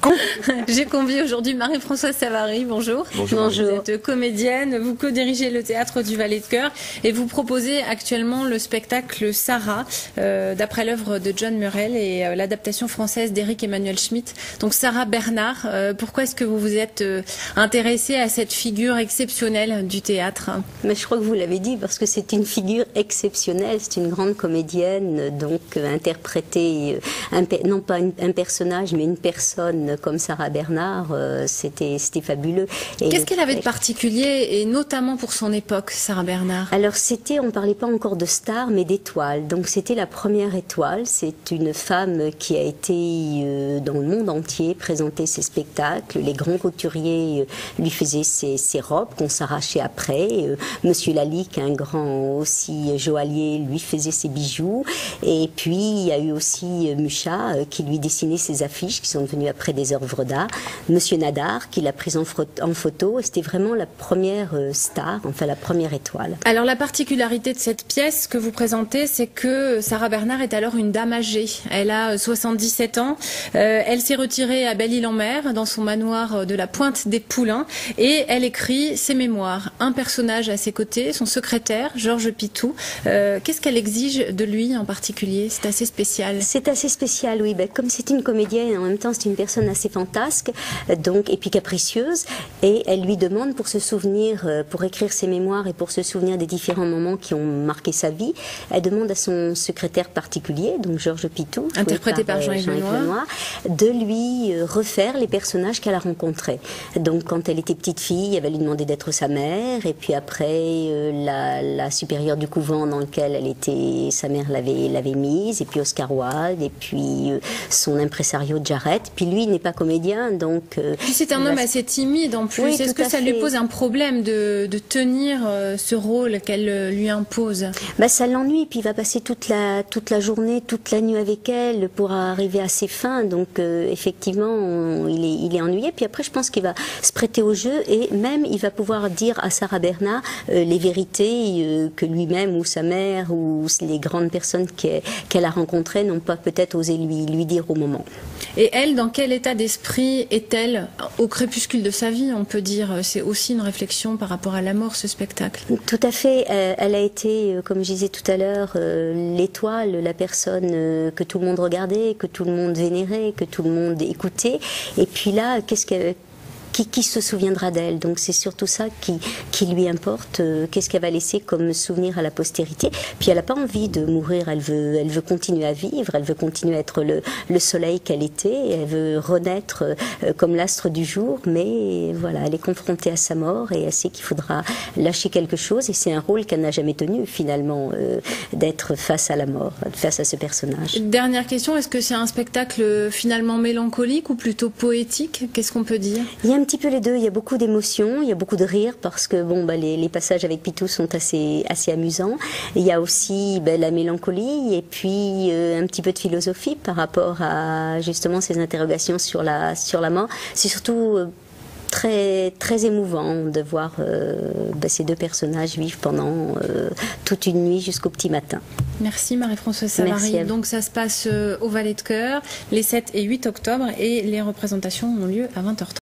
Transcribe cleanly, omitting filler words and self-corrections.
con. J'ai convié aujourd'hui Marie-Françoise Savary, bonjour. Bonjour. Vous êtes comédienne, vous co-dirigez le théâtre du Valet de Cœur et vous proposez actuellement le spectacle Sarah, d'après l'œuvre de John Murrell et l'adaptation française d'Éric Emmanuel Schmitt. Donc Sarah Bernard, pourquoi est-ce que vous vous êtes intéressée à cette figure exceptionnelle du théâtre? Mais je crois que vous l'avez dit, parce que c'est une figure exceptionnelle, c'est une grande comédienne, donc interpréter, non pas un personnage, mais une personne comme Sarah Bernard, c'était fabuleux. Qu'est-ce qu'elle avait de particulier, et notamment pour son époque, Sarah Bernard? Alors on ne parlait pas encore de star, mais d'étoile. Donc c'était la première étoile. C'est une femme qui a été dans le monde entier présenter ses spectacles. Les grands couturiers lui faisaient ses robes qu'on s'arrachait après. Monsieur Lalique, un grand aussi joaillier, lui faisait ses bijoux. Et puis il y a eu aussi Mucha qui lui dessinait ses affiches qui sont devenues après des œuvres d'art. Monsieur Nadar qui l'a prise en photo. Et c'était vraiment la première star, enfin la première étoile. Alors la particularité de cette pièce que vous présentez, c'est que Sarah Bernard est alors une dame âgée. Elle a 77 ans. Elle s'est retirée à Belle-Île-en-Mer, dans son manoir de la Pointe des Poulains, et elle écrit ses mémoires. Un personnage à ses côtés, son secrétaire, Georges Pitou. Qu'est-ce qu'elle exige de lui en particulier? C'est assez spécial. C'est assez spécial, oui. Comme c'est une comédienne, en même temps c'est une personne assez fantasque, donc, et puis capricieuse, et elle lui demande pour se souvenir, pour écrire ses mémoires et pour se souvenir des différents moments qui ont marqué sa vie, elle demande à son secrétaire particulier, donc Georges Pitou, interprété par Jean-Yves Lenoir, de lui refaire les personnages qu'elle a rencontrés. Donc quand elle était petite fille, elle va lui demander d'être sa mère, et puis après la supérieure du couvent dans lequel elle était, sa mère l'avait mise, et puis Oscar Wilde, et puis son impresario Jarret. Puis lui, il n'est pas comédien, donc... Puis c'est un homme assez timide en plus. Oui, est-ce que ça lui pose un problème de tenir ce rôle qu'elle lui impose? Ça l'ennuie, puis il va passer toute la journée, toute la nuit avec elle pour arriver à ses fins. Donc effectivement, il est ennuyé. Puis après, je pense qu'il va se prêter au jeu et même il va pouvoir dire à Sarah Bernard les vérités que lui-même ou sa mère ou les grandes personnes qu'elle a rencontrées n'ont pas peut-être osé lui dire au moment. Et elle, dans quel état d'esprit est-elle au crépuscule de sa vie, on peut dire? C'est aussi une réflexion par rapport à la mort, ce spectacle. Tout à fait. Elle a été, comme je disais tout à l'heure, l'étoile, la personne que tout le monde regardait, que tout le monde vénérait, que tout le monde écoutait. Et puis là, qui se souviendra d'elle? Donc c'est surtout ça qui lui importe. Qu'est-ce qu'elle va laisser comme souvenir à la postérité? Puis elle n'a pas envie de mourir, elle veut continuer à vivre, elle veut continuer à être le soleil qu'elle était, elle veut renaître comme l'astre du jour, mais voilà, elle est confrontée à sa mort et elle sait qu'il faudra lâcher quelque chose, et c'est un rôle qu'elle n'a jamais tenu finalement, d'être face à la mort, face à ce personnage. Dernière question, est-ce que c'est un spectacle finalement mélancolique ou plutôt poétique? Qu'est-ce qu'on peut dire? Il y a un petit peu les deux, il y a beaucoup d'émotions, il y a beaucoup de rire parce que les passages avec Pitou sont assez amusants. Il y a aussi la mélancolie et puis un petit peu de philosophie par rapport à justement ces interrogations sur la mort. C'est surtout très, très émouvant de voir ces deux personnages vivre pendant toute une nuit jusqu'au petit matin. Merci Marie-Françoise Savary. Donc ça se passe au Valet de Cœur les 7 et 8 octobre et les représentations ont lieu à 20h30.